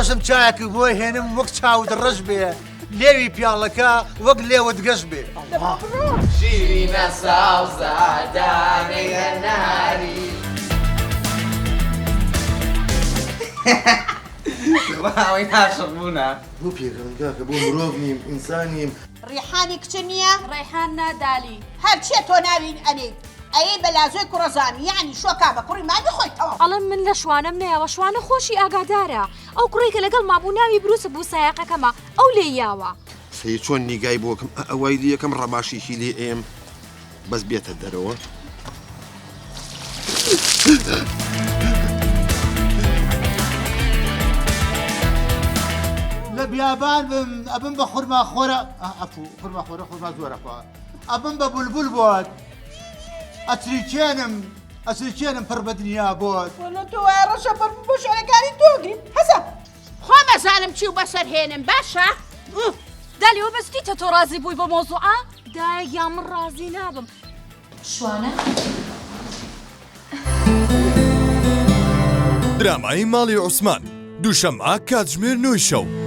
ڕۆژم چایەکی بۆی هێنم وەک چاود ڕژ بێ لێوی پیاڵەکە وەک لێوت گەشت بێ شیرینە ساوزادانەیە ناری باوەی ناشق بوونە بۆ پێغەنگاکە بۆ مرۆڤ نیم ئینسان نیم ڕیحانی کچ نییە؟ ڕێحان نادالی هەرچیە تۆ ناوین ئەنێ ئەیە بەلازۆی کوڕەزانی یعنی شۆکا بە کوڕی مامی خۆیتەوە ئەڵم من لە شوانم نەیەوە شوانە خۆشی ئاگادارە ئەو کوڕێکە لەگەڵ مابوو ناوی بروسە بوو سایقەکەمە ئەو لێ یاوە سەی چۆن نیگای بۆکەم ئەوەی یەکەم ڕەماشیشی لێ ئێم بەس بێتە دەرەوە لە بیابان بم ئەبم بە خورماخۆرە ئەفوو خورماخۆرە خورما زۆرەخوا ئەبم بە بولبول بۆت ئەچریکێنم پڕ بە دنیا بۆت تۆ وایە ڕەشە بەر بۆ شوێنەکانی تۆگرین هەسە خۆ مەزانم چی و بەسەر هێنم باشە؟ دالی وەبەستیتە تۆ ڕازی بووی بە مۆزوعە؟ دایەک یا من ڕازی نابم شوانە؟ درامایی ماڵی عوسمان دووشەممە کاتژمێر 9 شەو